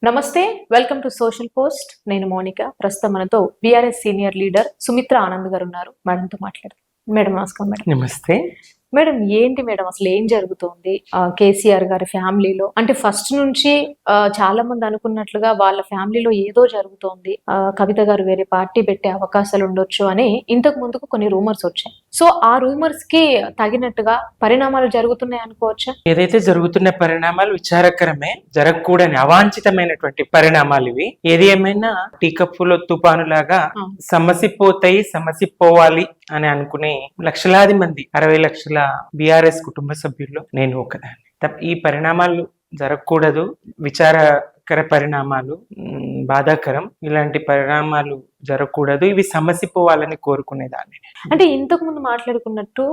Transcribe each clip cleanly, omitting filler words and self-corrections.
నమస్తే, welcome to social post. నేను Monica. ప్రస్తుతం మనతో BRS senior leader Sumitra Anand గారు ఉన్నారు. మేడంతో మాట్లాడదాం. మేడం నమస్కారం. మేడం నమస్తే. మేడం, ఏంటి మేడం అసలు ఏం జరుగుతోంది కేసీఆర్ గారి ఫ్యామిలీలో? అంటే ఫస్ట్ నుంచి చాలా మంది అనుకున్నట్లుగా వాళ్ళ ఫ్యామిలీలో ఏదో జరుగుతోంది, కవిత గారు వేరే పార్టీ పెట్టే అవకాశాలు ఉండొచ్చు అని ఇంతకు ముందుకు కొన్ని రూమర్స్ వచ్చాయి. సో ఆ రూమర్స్ కి తగినట్టుగా పరిణామాలు జరుగుతున్నాయి అనుకోవచ్చా? ఏదైతే జరుగుతున్న పరిణామాలు విచారకరమే, జరగకూడని అవాంఛితమైనటువంటి పరిణామాలు ఇవి. ఏది ఏమైనా టీ కప్పులో తుపాను లాగా సమసిపోతాయి, సమసిపోవాలి అని అనుకునే లక్షలాది మంది, 60 లక్షల బీఆర్ఎస్ కుటుంబ సభ్యుల్లో నేను ఒకదాన్ని. ఈ పరిణామాలు జరగకూడదు, విచారకర పరిణామాలు, బాధాకరం. ఇలాంటి పరిణామాలు జరగకూడదు, ఇవి సమసిపోవాలని కోరుకునేదాన్ని. అంటే ఇంతకు ముందు మాట్లాడుకున్నట్టు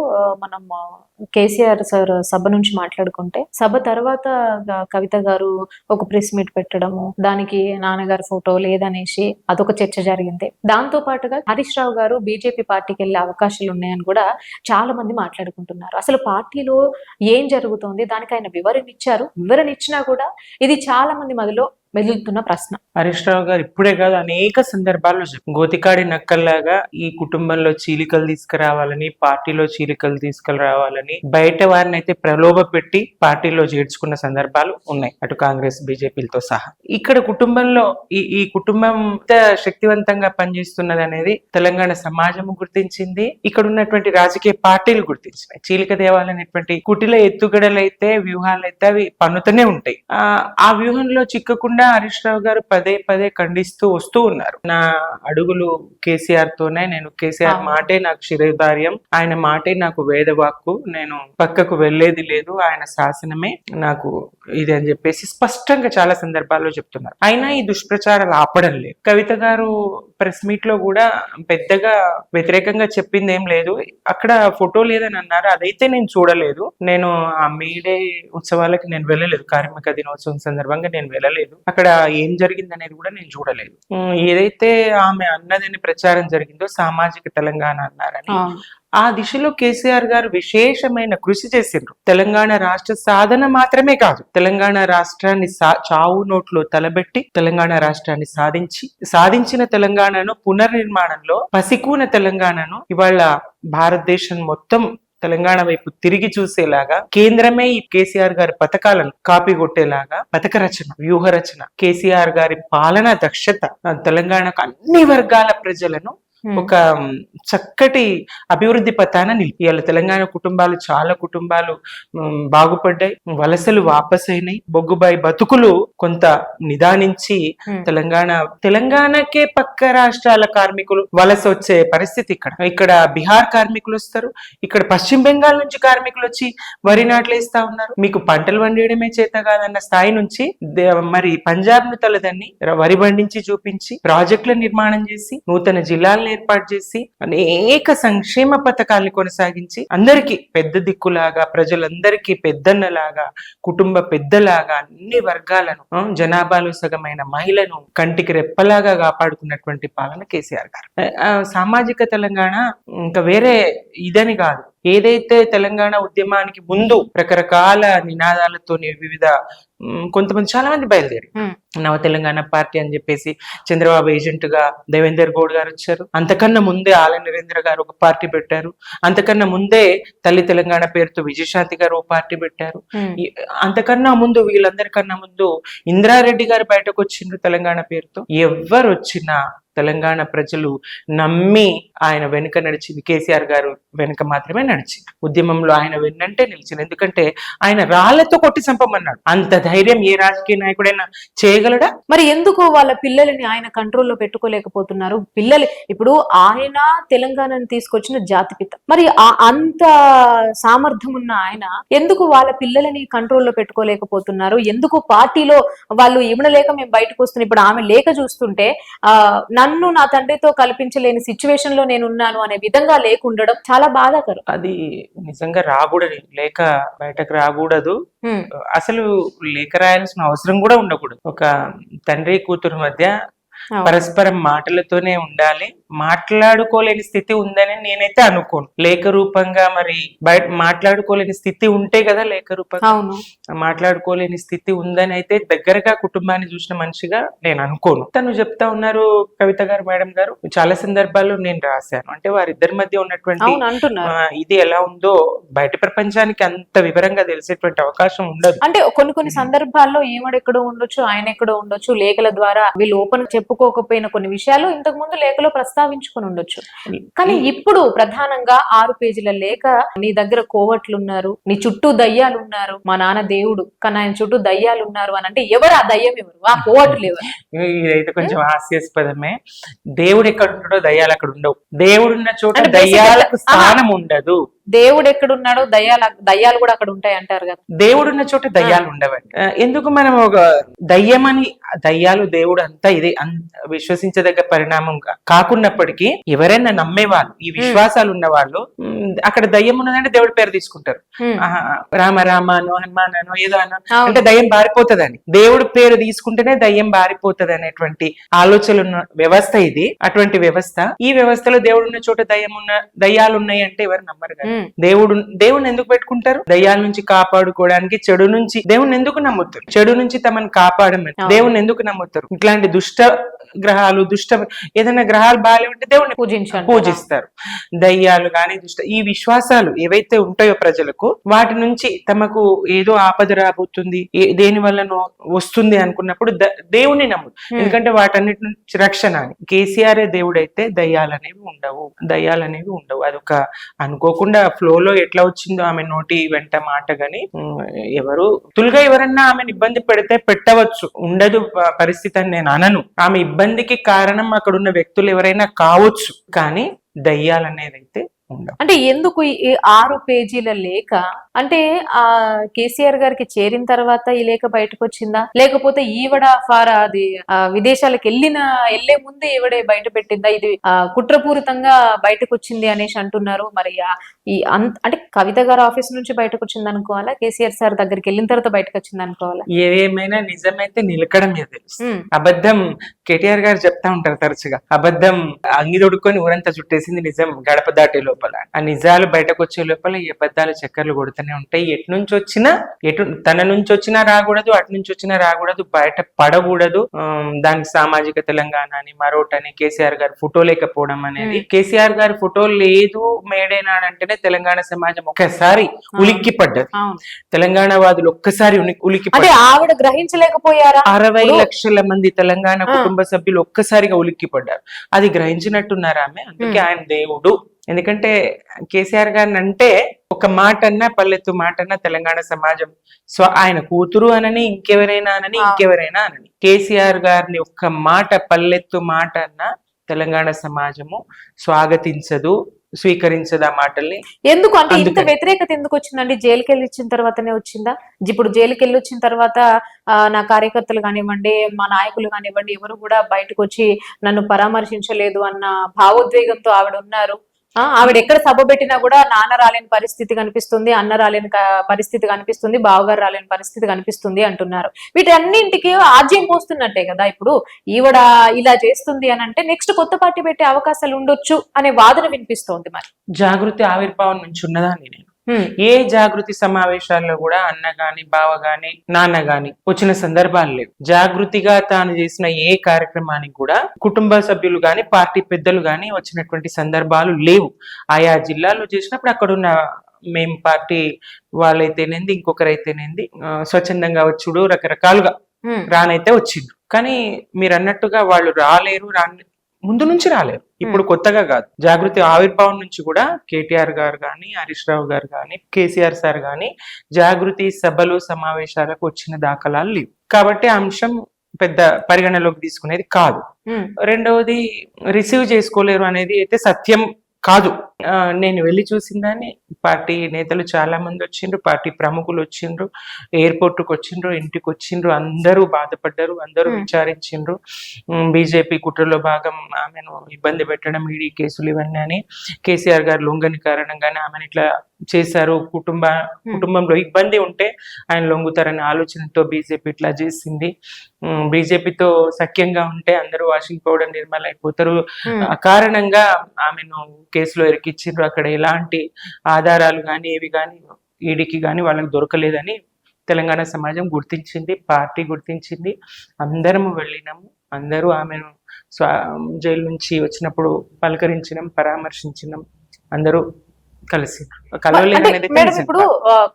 మనం కేసీఆర్ సార్ సభ నుంచి మాట్లాడుకుంటే, సభ తర్వాత కవిత గారు ఒక ప్రెస్ మీట్ పెట్టడము, దానికి నాన్నగారి ఫోటో లేదనేసి అదొక చర్చ జరిగింది. దాంతో పాటుగా హరీష్ రావు గారు బీజేపీ పార్టీకి వెళ్లే అవకాశాలు ఉన్నాయని కూడా చాలా మంది మాట్లాడుకుంటున్నారు. అసలు పార్టీలో ఏం జరుగుతోంది, దానికి ఆయన వివరణ ఇచ్చారు. వివరణ ఇచ్చినా కూడా ఇది చాలా మంది మధ్యలో మెదులుతున్న ప్రశ్న. హరీష్ రావు గారు ఇప్పుడే కాదు, అనేక సందర్భాల్లో గోతికాడి నక్కల్లాగా ఈ కుటుంబంలో చీలికలు తీసుకురావాలని, పార్టీలో చీలికలు తీసుకురావాలని బయట వారిని అయితే ప్రలోభ పెట్టి పార్టీలో చేర్చుకున్న సందర్భాలు ఉన్నాయి, అటు కాంగ్రెస్ బీజేపీలతో సహా. ఇక్కడ కుటుంబంలో ఈ కుటుంబం శక్తివంతంగా పనిచేస్తున్నది అనేది తెలంగాణ సమాజం గుర్తించింది, ఇక్కడ ఉన్నటువంటి రాజకీయ పార్టీలు గుర్తించినాయి. చీలిక దేవాలనేటువంటి కుటిల ఎత్తుగడలైతే, వ్యూహాలైతే అవి పన్నుతూనే ఉంటాయి. ఆ వ్యూహంలో చిక్కకుండా హరీష్ రావు గారు పదే పదే ఖండిస్తూ వస్తూ ఉన్నారు. నా అడుగులు కేసీఆర్ తోనే, నేను కేసీఆర్ మాటే నాకు శిరోధార్యం, ఆయన మాటే నాకు వేదవాక్కు, నేను పక్కకు వెళ్లేది లేదు, ఆయన శాసనమే నాకు ఇది అని చెప్పేసి స్పష్టంగా చాలా సందర్భాల్లో చెప్తున్నారు. అయినా ఈ దుష్ప్రచారాలు ఆపడం లేదు. కవిత గారు ప్రెస్ మీట్ లో కూడా పెద్దగా వ్యతిరేకంగా చెప్పింది ఏం లేదు. అక్కడ ఫోటో లేదని అన్నారు, అదైతే నేను చూడలేదు. నేను ఆ మేడే ఉత్సవాలకి నేను వెళ్ళలేదు, కార్మిక దినోత్సవం సందర్భంగా నేను వెళ్ళలేదు. అక్కడ ఏం జరిగింది అనేది కూడా నేను చూడలేదు. ఏదైతే ఆమె అన్నదని ప్రచారం జరిగిందో సామాజిక తెలంగాణ అన్నారని, ఆ దిశలో కేసీఆర్ గారు విశేషమైన కృషి చేసిండ్రు. తెలంగాణ రాష్ట్ర సాధన మాత్రమే కాదు, తెలంగాణ రాష్ట్రాన్ని చావు నోట్లో తలబెట్టి తెలంగాణ రాష్ట్రాన్ని సాధించిన తెలంగాణను పునర్నిర్మాణంలో పసికూన తెలంగాణను ఇవాళ భారతదేశం మొత్తం తెలంగాణ వైపు తిరిగి చూసేలాగా, కేంద్రమే ఈ కేసీఆర్ గారి పథకాలను కాపీ కొట్టేలాగా పథక రచన, వ్యూహ రచన, కేసీఆర్ గారి పాలనా దక్షత తెలంగాణకు అన్ని వర్గాల ప్రజలను ఒక చక్కటి అభివృద్ధి పథాన నిలిపియాలి. తెలంగాణ కుటుంబాలు, చాలా కుటుంబాలు బాగుపడ్డాయి, వలసలు వాపసైనాయి, బొగ్గుబాయి బతుకులు కొంత నిదానించి తెలంగాణకే పక్క రాష్ట్రాల కార్మికులు వలస వచ్చే పరిస్థితి ఇక్కడ బీహార్ కార్మికులు వస్తారు, ఇక్కడ పశ్చిమ బెంగాల్ నుంచి కార్మికులు వచ్చి వరి నాట్లేస్తా ఉన్నారు. మీకు పంటలు పండియడమే చేత కాదన్న స్థాయి నుంచి మరి పంజాబ్ ను తలదన్ని వరి పండించి చూపించి, ప్రాజెక్టుల నిర్మాణం చేసి, నూతన జిల్లాలను ఏర్పాటు చేసి, అనేక సంక్షేమ పథకాలను కొనసాగించి, అందరికీ పెద్ద దిక్కులాగా, ప్రజలందరికీ పెద్దన్నలాగా, కుటుంబ పెద్దలాగా అన్ని వర్గాలను, జనాభాలో సగమైన మహిళను కంటికి రెప్పలాగా కాపాడుకున్నటువంటి పాలన కేసీఆర్ గారు. సామాజిక తెలంగాణ ఇంకా వేరే ఇదని కాదు. ఏదైతే తెలంగాణ ఉద్యమానికి ముందు రకరకాల నినాదాలతోని వివిధ కొంతమంది చాలా మంది బయలుదేరి నవ తెలంగాణ పార్టీ అని చెప్పేసి చంద్రబాబు ఏజెంట్ గా దేవేందర్ గౌడ్ గారు వచ్చారు. అంతకన్నా ముందే ఆల నరేంద్ర గారు ఒక పార్టీ పెట్టారు. అంతకన్నా ముందే తల్లి తెలంగాణ పేరుతో విజయశాంతి గారు ఒక పార్టీ పెట్టారు. అంతకన్నా ముందు, వీళ్ళందరికన్నా ముందు ఇంద్రారెడ్డి గారు బయటకు వచ్చిండ్రు తెలంగాణ పేరుతో. ఎవరు వచ్చినా తెలంగాణ ప్రజలు నమ్మి ఆయన వెనుక నడిచింది, కేసీఆర్ గారు వెనుక మాత్రమే నడిచింది. ఉద్యమంలో ఆయన వెన్నంటే నిలిచింది. ఎందుకంటే ఆయన రాళ్లతో కొట్టి చంపమన్నాడు. అంత ధైర్యం ఏ రాజకీయ నాయకుడైనా చేయగలడా? మరి ఎందుకు వాళ్ళ పిల్లలని ఆయన కంట్రోల్లో పెట్టుకోలేకపోతున్నారు? పిల్లలు ఇప్పుడు ఆయన తెలంగాణను తీసుకొచ్చిన జాతిపిత, మరి అంత సామర్థ్యం ఉన్న ఆయన ఎందుకు వాళ్ళ పిల్లలని కంట్రోల్లో పెట్టుకోలేకపోతున్నారు? ఎందుకు పార్టీలో వాళ్ళు ఇవ్వలేక మేము బయటకు వస్తున్నాం? ఇప్పుడు ఆమె లేఖ చూస్తుంటే నన్ను నా తండ్రితో కల్పించలేని సిచ్యువేషన్ లో నేను ఉన్నాను అనే విధంగా లేకుండడం చాలా బాధాకరం. అది నిజంగా రాకూడదు, లేక బయటకు రాకూడదు. అసలు లేఖ రాయాల్సిన అవసరం కూడా ఉండకూడదు. ఒక తండ్రి కూతురు మధ్య పరస్పరం మాటలతోనే ఉండాలి, మాట్లాడుకోలేని స్థితి ఉందని నేనైతే అనుకోను. లేఖ రూపంగా మరి బయట మాట్లాడుకోలేని స్థితి ఉంటే కదా లేఖ రూపంగా అవును. మాట్లాడుకోలేని స్థితి ఉందని అయితే దగ్గరగా కుటుంబాన్ని చూసిన మనిషిగా నేను అనుకోను. తను చెప్తా ఉన్నారు కవిత గారు, మేడం గారు, చాలా సందర్భాల్లో నేను రాశాను. అంటే వారిద్దరి మధ్య ఉన్నటువంటి అవును అంటున్నారు. ఇది ఎలా ఉందో బయట ప్రపంచానికి అంత వివరంగా తెలిసేటువంటి అవకాశం ఉండదు. అంటే కొన్ని సందర్భాల్లో ఈవిడెక్కడో ఉండొచ్చు, ఆయన ఎక్కడో ఉండొచ్చు, లేఖల ద్వారా వీళ్ళు ఓపెన్ చెప్పుకోకపోయిన కొన్ని విషయాలు ఇంతకు ముందు లేఖలో ప్రస్తావించుకొని ఉండొచ్చు. కానీ ఇప్పుడు ప్రధానంగా 6 పేజీల లేఖ, నీ దగ్గర కోవట్లు ఉన్నారు, నీ చుట్టూ దయ్యాలు ఉన్నారు, మా నాన్న దేవుడు కానీ ఆయన చుట్టూ దయ్యాలు ఉన్నారు అని అంటే ఎవరు ఆ దయ్యం, ఎవరు ఆ కోవట్లు ఎవరు? ఇదైతే కొంచెం హాస్యాస్పదమే. దేవుడు ఎక్కడ ఉంటాడో దయ్యాలు అక్కడ ఉండవు. దేవుడున్న చోట అంటే దయ్యాలకు స్థానం ఉండదు. దేవుడు ఎక్కడున్నాడో దయ్యాలు కూడా అక్కడ ఉంటాయి అంటారు కదా. దేవుడున్న చోట దయ్యాలు ఉండవండి. ఎందుకు మనం ఒక దయ్యమని, దయ్యాలు దేవుడు అంతా ఇదే విశ్వసించదగ్గ పరిణామం కాకున్నప్పటికీ ఎవరైనా నమ్మేవాళ్ళు, ఈ విశ్వాసాలు ఉన్న వాళ్ళు అక్కడ దయ్యం ఉన్నదంటే దేవుడి పేరు తీసుకుంటారు. రామ రామానో హనుమానో ఏదో అనో అంటే దయ్యం బారిపోతుందని, దేవుడి పేరు తీసుకుంటేనే దయ్యం బారిపోతుంది అనేటువంటి ఆలోచనలు ఉన్న వ్యవస్థ ఇది. అటువంటి వ్యవస్థ, ఈ వ్యవస్థలో దేవుడు ఉన్న చోట దయ్యాలు ఉన్నాయి అంటే ఎవరు నమ్మరు కదా. దేవుడిని ఎందుకు పెట్టుకుంటారు? దయ్యాల నుంచి కాపాడుకోవడానికి. చెడు నుంచి దేవుణ్ణి ఎందుకు నమ్ముతారు? చెడు నుంచి తమను కాపాడమని దేవుణ్ణి ఎందుకు నమ్ముతారు? ఇట్లాంటి దుష్ట గ్రహాలు, ఏదైనా గ్రహాలు బాగాలేమంటే దేవుణ్ణి పూజిస్తారు. దయ్యాలు గాని ఈ విశ్వాసాలు ఏవైతే ఉంటాయో ప్రజలకు, వాటి నుంచి తమకు ఏదో ఆపద రాబోతుంది, దేని వల్ల వస్తుంది అనుకున్నప్పుడు దేవుణ్ణి నమ్ము. ఎందుకంటే వాటన్నిటి నుంచి రక్షణ అని. కేసీఆర్ దేవుడైతే దయ్యాలనేవి ఉండవు. అదొక అనుకోకుండా ఫ్లోలో ఎట్లా వచ్చిందో ఆమె నోటి వెంట మాట గాని, ఎవరు తులుగా ఎవరన్నా ఆమెను ఇబ్బంది పెడితే పెట్టవచ్చు, ఉండదు పరిస్థితి అని నేను అనను. ఆమె ఇబ్బందికి కారణం అక్కడ ఉన్న వ్యక్తులు ఎవరైనా కావచ్చు, కానీ దయ్యాలనేది అయితే ఉండవు. అంటే ఎందుకు ఈ 6 పేజీల లేఖ? అంటే ఆ కేసీఆర్ గారికి చేరిన తర్వాత ఈ లేఖ బయటకు వచ్చిందా, లేకపోతే ఈవిడ అది విదేశాలకు వెళ్లే ముందే ఈవిడే బయట పెట్టిందా? ఇది కుట్రపూరితంగా బయటకు వచ్చింది అనేసి అంటున్నారు. మరి అంటే కవిత గారు ఆఫీస్ నుంచి బయటకు వచ్చింది అనుకోవాలా, కేసీఆర్ సార్ దగ్గరికి వెళ్ళిన తర్వాత బయటకు వచ్చింది అనుకోవాలా? ఏమైనా నిజమైతే నిలకడం తెలుసు. అబద్ధం కేటీఆర్ గారు చెప్తా ఉంటారు తరచుగా, అబద్ధం అంగి తొడుక్కొని ఊరంతా చుట్టేసింది నిజం గడప దాటే లోపల. ఆ నిజాలు బయటకు వచ్చే లోపల ఈ అబద్ధాలు చక్కర్లు కొడుతూనే ఉంటాయి. తన నుంచి వచ్చినా రాకూడదు, అటు నుంచి వచ్చినా రాకూడదు, బయట పడకూడదు. దానికి సామాజిక తెలంగాణ అని మరోటని కేసీఆర్ గారి ఫోటో లేకపోవడం అనేది. కేసీఆర్ గారి ఫోటో లేదు మేడేనాడంటేనే తెలంగాణ సమాజం ఒక్కసారి ఉలిక్కి పడ్డది. తెలంగాణ వాదులు ఒక్కసారి ఉలిక్కి పడ్డారు. ఆవిడ గ్రహించలేకపోయారా? 60 లక్షల మంది తెలంగాణ కుటుంబ సభ్యులు ఒక్కసారిగా ఉలిక్కి పడ్డారు. అది గ్రహించినట్టున్నారు ఆమె. అందుకే ఆయన దేవుడు. ఎందుకంటే కేసీఆర్ గారిని అంటే ఒక మాట అన్నా, పల్లెత్తు మాట అన్నా తెలంగాణ సమాజం ఆయన కూతురు అనని, ఇంకెవరైనా అనని కేసీఆర్ గారిని ఒక్క మాట, పల్లెత్తు మాట అన్నా తెలంగాణ సమాజము స్వాగతించదు, స్వీకరించదు ఆ మాటల్ని. ఎందుకు అంటే ఇంత వ్యతిరేకత ఎందుకు వచ్చిందండి? జైలుకి వెళ్ళి వచ్చిన తర్వాతనే వచ్చిందా? ఇప్పుడు జైలుకి వెళ్ళి వచ్చిన తర్వాత నా కార్యకర్తలు కానివ్వండి, మా నాయకులు కానివ్వండి, ఎవరు కూడా బయటకు వచ్చి నన్ను పరామర్శించలేదు అన్న భావోద్వేగంతో ఆవిడ ఉన్నారు. ఆవిడ ఎక్కడ సభ పెట్టినా కూడా నాన్న రాలేని పరిస్థితి కనిపిస్తుంది, అన్న రాలేని పరిస్థితి కనిపిస్తుంది, బావగారు రాలేని పరిస్థితి కనిపిస్తుంది అంటున్నారు. వీటన్నింటికి ఆజ్యం పోస్తున్నట్టే కదా. ఇప్పుడు ఈవిడ ఇలా చేస్తుంది అని అంటే నెక్స్ట్ కొత్త పార్టీ పెట్టే అవకాశాలు ఉండొచ్చు అనే వాదన వినిపిస్తోంది. మరి జాగృతి ఆవిర్భావం నుంచి ఉన్నదాన్ని నేను ఏ జాగృతి సమావేశాల్లో కూడా అన్న గాని, బావ గాని, నాన్న గాని వచ్చిన సందర్భాలు లేవు. జాగృతిగా తాను చేసిన ఏ కార్యక్రమానికి కూడా కుటుంబ సభ్యులు గాని, పార్టీ పెద్దలు గాని వచ్చినటువంటి సందర్భాలు లేవు. ఆయా జిల్లాల్లో చేసినప్పుడు అక్కడున్న మేం పార్టీ వాళ్ళైతేనేంది, ఇంకొకరైతేనేంది స్వచ్ఛందంగా వచ్చుడు, రకరకాలుగా రానైతే వచ్చిండు. కానీ మీరు అన్నట్టుగా వాళ్ళు ముందు నుంచి రాలేరు, ఇప్పుడు కొత్తగా కాదు. జాగృతి ఆవిర్భావం నుంచి కూడా కేటీఆర్ గారు గాని, హరీష్ రావు గారు గాని, కేసీఆర్ సార్ గాని జాగృతి సభలు, సమావేశాలకు వచ్చిన దాఖలాలు లేవు. కాబట్టి ఆ అంశం పెద్ద పరిగణలోకి తీసుకునేది కాదు. రెండవది రిసీవ్ చేసుకోలేరు అనేది అయితే సత్యం కాదు. నేను వెళ్ళి చూసిందాన్ని పార్టీ నేతలు చాలా మంది వచ్చిండ్రు, పార్టీ ప్రముఖులు వచ్చిండ్రు, ఎయిర్పోర్ట్కి వచ్చిండ్రు, ఇంటికి వచ్చిండ్రు, అందరూ బాధపడ్డారు, అందరూ విచారించిండ్రు. బీజేపీ కుట్రలో భాగం ఆమెను ఇబ్బంది పెట్టడం, ఈడీ కేసులు ఇవన్నీ అని, కేసీఆర్ గారు లొంగని కారణంగానే ఆమెను ఇట్లా చేశారు, కుటుంబంలో ఇబ్బంది ఉంటే ఆయన లొంగుతారనే ఆలోచనతో బీజేపీ ఇట్లా చేసింది. బీజేపీతో సఖ్యంగా ఉంటే అందరూ వాషింగ్ పౌడర్ నిర్మల్ అయిపోతారు, ఆ కారణంగా ఆమెను కేసులో ఇరికిచ్చిండ్రు. అక్కడ ఎలాంటి ఆధారాలు కానీ ఏవి కానీ ఈడీకి కానీ వాళ్ళకి దొరకలేదని తెలంగాణ సమాజం గుర్తించింది, పార్టీ గుర్తించింది. అందరము వెళ్ళినాము, అందరూ ఆమెను జైలు నుంచి వచ్చినప్పుడు పలకరించినాం, పరామర్శించినాం, అందరూ కలిసి మేడం ఇప్పుడు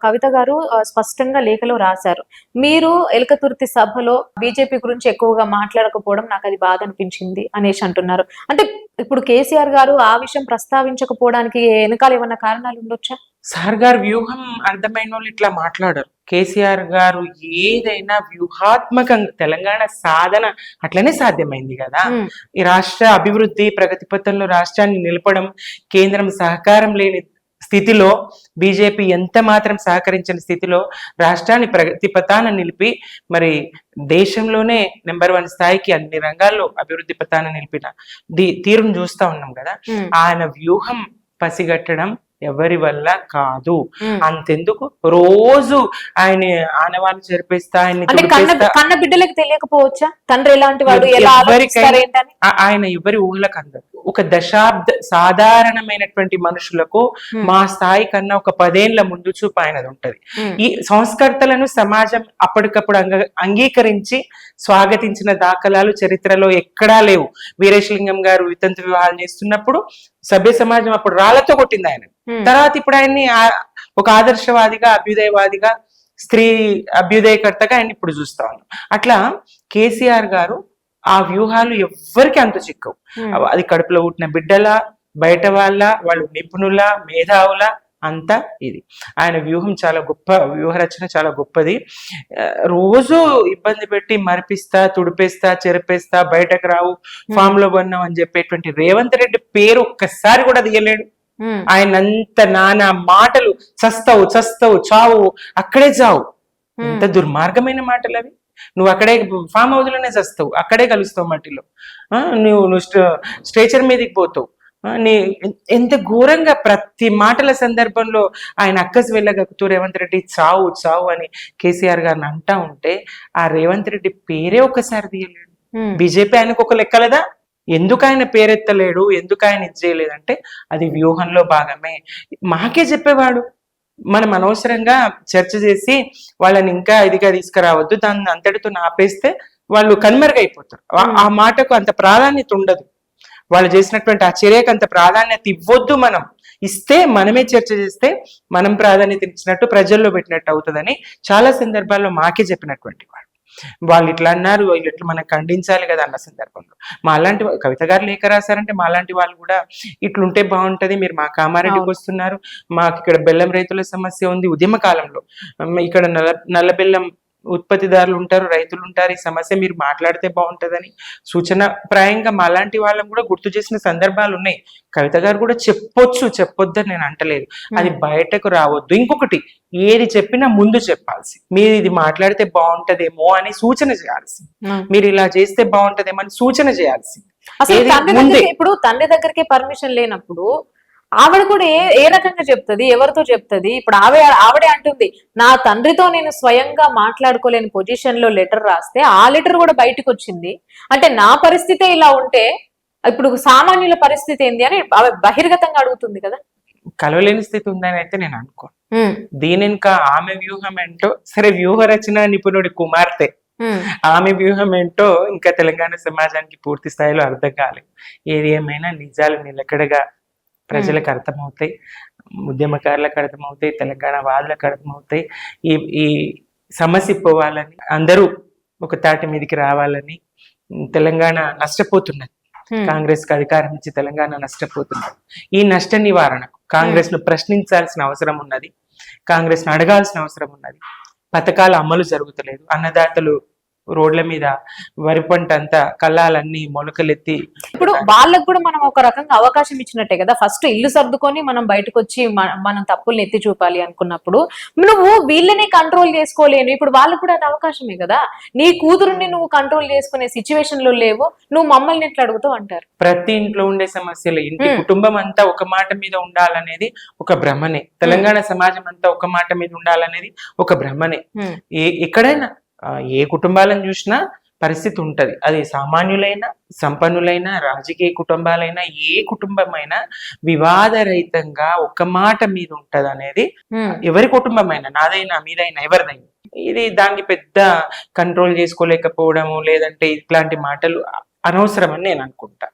కవిత గారు స్పష్టంగా లేఖలో రాశారు, మీరు ఎలకతుర్తి సభలో బీజేపీ గురించి ఎక్కువగా మాట్లాడకపోవడం నాకు అది బాధ అనిపించింది అనేసి అంటున్నారు. అంటే ఇప్పుడు కేసీఆర్ గారు ఆ విషయం ప్రస్తావించకపోవడానికి వెనకాల ఏమన్నా కారణాలు ఉండొచ్చా? సార్ గారు వ్యూహం అర్థమైన వాళ్ళు ఇట్లా మాట్లాడారు. కేసీఆర్ గారు ఏదైనా వ్యూహాత్మకంగా తెలంగాణ సాధన అట్లనే సాధ్యమైంది కదా. ఈ రాష్ట్ర అభివృద్ధి ప్రగతి పథంలో రాష్ట్రాన్ని నిలపడం, కేంద్రం సహకారం లేని స్థితిలో, బీజేపీ ఎంత మాత్రం సహకరించిన స్థితిలో రాష్ట్రాన్ని ప్రగతి పథాన నిలిపి మరి దేశంలోనే నెంబర్ 1 స్థాయికి అన్ని రంగాల్లో అభివృద్ధి పథాన నిలిపిన తీరును చూస్తా ఉన్నాం కదా. ఆయన వ్యూహం పసిగట్టడం ఎవరి వల్ల కాదు. అంతెందుకు రోజు ఆయన ఆనవాళ్ళు చెరిపేస్తా, కన్న బిడ్డలకు తెలియకపోవచ్చా తండ్రి ఎలాంటి వాడు, ఆయన ఎవరి ఊహలకు అందరు. ఒక దశాబ్ద సాధారణమైనటువంటి మనుషులకు మా స్థాయి కన్నా ఒక 10 ఏళ్ల ముందు చూపు ఆయనది ఉంటది. ఈ సంస్కర్తలను సమాజం అప్పటికప్పుడు అంగీకరించి స్వాగతించిన దాఖలాలు చరిత్రలో ఎక్కడా లేవు. వీరేశలింగం గారు వితంతు వివాహాలు చేస్తున్నప్పుడు సభ్య సమాజం అప్పుడు రాళ్లతో కొట్టింది ఆయన. తర్వాత ఇప్పుడు ఆయన్ని ఒక ఆదర్శవాదిగా, అభ్యుదయవాదిగా, స్త్రీ అభ్యుదయకర్తగా ఆయన ఇప్పుడు చూస్తా ఉన్నాం. అట్లా కేసీఆర్ గారు ఆ వ్యూహాలు ఎవ్వరికి అంత చిక్కవు. అది కడుపులో పుట్టిన బిడ్డల, బయట వాళ్ళు నిపుణుల, మేధావుల అంతా ఇది. ఆయన వ్యూహం చాలా గొప్ప, వ్యూహరచన చాలా గొప్పది. రోజు ఇబ్బంది పెట్టి మరిపిస్తా, తుడిపేస్తా, చెరిపేస్తా, బయటకు రావు, ఫామ్ లో కొన్నాం అని చెప్పేటువంటి రేవంత్ రెడ్డి పేరు ఒక్కసారి కూడా తీయలేడు. ఆయన అంత నానా మాటలు, చస్తావు చస్తావు, చావు, అక్కడే చావు. ఎంత దుర్మార్గమైన మాటలు అవి. నువ్వు అక్కడే ఫామ్ హౌస్ లోనే చస్తావు, అక్కడే కలుస్తావు మట్టిలో, నువ్వు స్ట్రేచర్ మీదకి పోతావు. ఎంత ఘోరంగా ప్రతి మాటల సందర్భంలో ఆయన అక్కసు వెళ్ళగక్కుతూ రేవంత్ రెడ్డి చావు చావు అని కేసీఆర్ గారిని అంటా ఉంటే ఆ రేవంత్ రెడ్డి పేరే ఒక్కసారి తీయలేడు. బీజేపీ ఆయనకు ఒక లెక్కలేదా? ఎందుకు ఆయన పేరెత్తలేడు, ఎందుకు ఆయన ఇది చేయలేదంటే అది వ్యూహంలో భాగమే. మాకే చెప్పేవాడు, మనం అనవసరంగా చర్చ చేసి వాళ్ళని ఇంకా ఇదిగా తీసుకురావద్దు, దాన్ని అంతటితో ఆపేస్తే వాళ్ళు కనుమరుగైపోతారు. ఆ మాటకు అంత ప్రాధాన్యత ఉండదు. వాళ్ళు చేసినటువంటి ఆ చర్యకు అంత ప్రాధాన్యత ఇవ్వద్దు. మనం ఇస్తే, మనమే చర్చ చేస్తే మనం ప్రాధాన్యత ఇచ్చినట్టు, ప్రజల్లో పెట్టినట్టు అవుతుందని చాలా సందర్భాల్లో మాకే చెప్పినటువంటి వాళ్ళు ఇట్లా అన్నారు, వీళ్ళు ఇట్లా మనం ఖండించాలి కదా అన్న సందర్భంలో మాలాంటి కవిత గారు లేఖ రాశారంటే మాలాంటి వాళ్ళు కూడా ఇట్లుంటే బాగుంటది, మీరు మా కామారెడ్డికి వస్తున్నారు, మాకు ఇక్కడ బెల్లం రైతుల సమస్య ఉంది, ఉద్యమ కాలంలో ఇక్కడ నల్ల బెల్లం ఉత్పత్తిదారులు ఉంటారు, రైతులు ఉంటారు, ఈ సమస్య మీరు మాట్లాడితే బాగుంటదని సూచన ప్రాయంగా మాలాంటి వాళ్ళని కూడా గుర్తు చేసిన సందర్భాలు ఉన్నాయి. కవిత గారు కూడా చెప్పొచ్చు, చెప్పొద్దని నేను అంటలేదు, అది బయటకు రావద్దు. ఇంకొకటి, ఏది చెప్పినా ముందు చెప్పాల్సి, మీరు ఇది మాట్లాడితే బాగుంటదేమో అని సూచన చేయాల్సి, మీరు ఇలా చేస్తే బాగుంటదేమో అని సూచన చేయాల్సి. ఇప్పుడు తండ్రి దగ్గరికి పర్మిషన్ లేనప్పుడు ఆవిడ కూడా ఏ రకంగా చెప్తుంది, ఎవరితో చెప్తుంది? ఇప్పుడు ఆవిడే అంటుంది, నా తండ్రితో నేను స్వయంగా మాట్లాడుకోలేని పొజిషన్ లో లెటర్ రాస్తే ఆ లెటర్ కూడా బయటకు వచ్చింది. అంటే నా పరిస్థితే ఇలా ఉంటే ఇప్పుడు సామాన్యుల పరిస్థితి ఏంది అని ఆమె బహిర్గతంగా అడుగుతుంది కదా. కలవలేని స్థితి ఉందని అయితే నేను అనుకోను. దీని ఇంకా ఆమె వ్యూహం ఏంటో, సరే వ్యూహ రచన నిపుణుడి కుమార్తె, ఆమె వ్యూహం ఏంటో ఇంకా తెలంగాణ సమాజానికి పూర్తి స్థాయిలో అర్థం కాలేదు. ఏది ఏమైనా నిజాలు నిలకడగా ప్రజలకు అర్థమవుతాయి, ఉద్యమకారులకు అర్థమవుతాయి, తెలంగాణ వాదులకు అర్థమవుతాయి. ఈ సమస్య పోవాలని, అందరూ ఒక తాటి మీదకి రావాలని. తెలంగాణ నష్టపోతున్నది, కాంగ్రెస్ కి అధికారం ఇచ్చి తెలంగాణ నష్టపోతున్నది. ఈ నష్ట నివారణకు కాంగ్రెస్ ను ప్రశ్నించాల్సిన అవసరం ఉన్నది, కాంగ్రెస్ ను అడగాల్సిన అవసరం ఉన్నది. పథకాల అమలు జరుగుతలేదు, అన్నదాతలు రోడ్ల మీద వరి పంట అంతా కళ్ళాలన్నీ మొలకలెత్తి ఇప్పుడు వాళ్ళకు కూడా మనం ఒక రకంగా అవకాశం ఇచ్చినట్టే కదా. ఫస్ట్ ఇల్లు సర్దుకొని మనం బయటకు వచ్చి మనం తప్పుల్ని ఎత్తి చూపాలి అనుకున్నప్పుడు నువ్వు వీళ్ళని కంట్రోల్ చేసుకోలేను. ఇప్పుడు వాళ్ళకు కూడా అది అవకాశమే కదా. నీ కూతురుని నువ్వు కంట్రోల్ చేసుకునే సిచ్యువేషన్ లో లేవు, నువ్వు మమ్మల్ని ఎట్లా అడుగుతావు అంటారు. ప్రతి ఇంట్లో ఉండే సమస్యలు, ఇంటి కుటుంబం అంతా ఒక మాట మీద ఉండాలనేది ఒక భ్రమనే. తెలంగాణ సమాజం అంతా ఒక మాట మీద ఉండాలనేది ఒక భ్రమనే. ఎక్కడైనా ఏ కుటుంబాలను చూసినా పరిస్థితి ఉంటది. అది సామాన్యులైనా, సంపన్నులైనా, రాజకీయ కుటుంబాలైనా, ఏ కుటుంబమైనా వివాదరహితంగా ఒక మాట మీద ఉంటది అనేది ఎవరి కుటుంబమైనా, నాదైనా మీదైనా ఎవరిదైనా. ఇది దాన్ని పెద్ద కంట్రోల్ చేసుకోలేకపోవడము లేదంటే ఇట్లాంటి మాటలు అనవసరం అని నేను అనుకుంటా.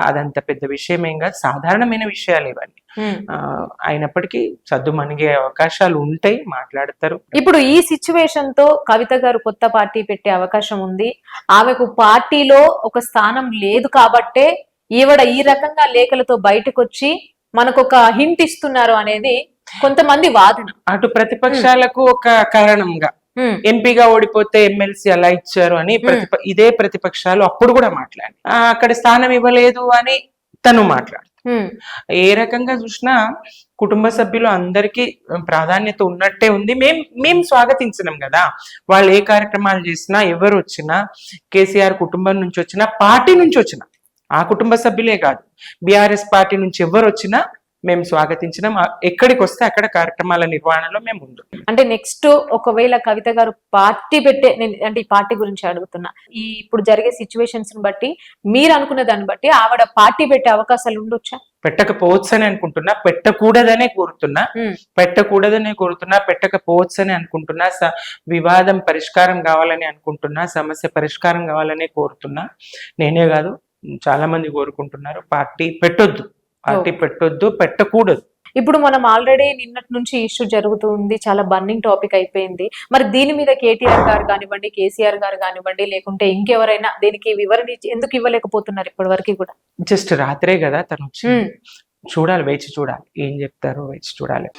అదంత పెద్ద విషయం ఏం కాదు, సాధారణమైన విషయాలు ఇవన్నీ. అయినప్పటికీ సద్దు మణిగే అవకాశాలు ఉంటాయి, మాట్లాడతారు. ఇప్పుడు ఈ సిచ్యువేషన్ తో కవిత గారు కొత్త పార్టీ పెట్టే అవకాశం ఉంది. ఆమెకు పార్టీలో ఒక స్థానం లేదు కాబట్టే ఈవిడ ఈ రకంగా లేఖలతో బయటకు వచ్చి మనకు ఒక హింట్ ఇస్తున్నారు అనేది కొంతమంది వాదన. అటు ప్రతిపక్షాలకు ఒక కారణంగా ఎంపీగా ఓడిపోతే ఎమ్మెల్సీ అలా ఇచ్చారు అని ఇదే ప్రతిపక్షాలు అప్పుడు కూడా మాట్లాడి అక్కడ స్థానం ఇవ్వలేదు అని తను మాట్లాడు. ఏ రకంగా చూసినా కుటుంబ సభ్యులు అందరికీ ప్రాధాన్యత ఉన్నట్టే ఉంది. మేము స్వాగతించినాం కదా. వాళ్ళు ఏ కార్యక్రమాలు చేసినా, ఎవరు వచ్చినా, కేసీఆర్ కుటుంబం నుంచి వచ్చినా, పార్టీ నుంచి వచ్చినా, ఆ కుటుంబ సభ్యులే కాదు బీఆర్ఎస్ పార్టీ నుంచి ఎవరు వచ్చినా మేము స్వాగతించినాం. ఎక్కడికి వస్తే అక్కడ కార్యక్రమాల నిర్వహణలో మేము ముందు. అంటే నెక్స్ట్ ఒకవేళ కవిత గారు పార్టీ పెట్టే, అంటే ఈ పార్టీ గురించి అడుగుతున్నా, ఈ ఇప్పుడు జరిగే సిచ్యువేషన్స్ బట్టి మీరు అనుకున్న దాన్ని బట్టి ఆవిడ పార్టీ పెట్టే అవకాశాలు ఉండొచ్చా? పెట్టకపోవచ్చని అనుకుంటున్నా, పెట్టకూడదనే కోరుతున్నా, పెట్టకపోవచ్చని అనుకుంటున్నా. వివాదం పరిష్కారం కావాలని అనుకుంటున్నా, సమస్య పరిష్కారం కావాలనే కోరుతున్నా. నేనే కాదు చాలా మంది కోరుకుంటున్నారు. పార్టీ పెట్టొద్దు, పెట్టకూడదు. ఇప్పుడు మనం ఆల్రెడీ నిన్నటి నుంచి ఇష్యూ జరుగుతుంది, చాలా బర్నింగ్ టాపిక్ అయిపోయింది. మరి దీని మీద కేటీఆర్ గారు కానివ్వండి, కేసీఆర్ గారు కానివ్వండి, లేకుంటే ఇంకెవరైనా దీనికి వివరణ ఎందుకు ఇవ్వలేకపోతున్నారు ఇప్పటి వరకు కూడా? జస్ట్ రాత్రే కదా తను వచ్చి, చూడాలి, వేచి చూడాలి ఏం చెప్తారో, వేచి చూడాలి.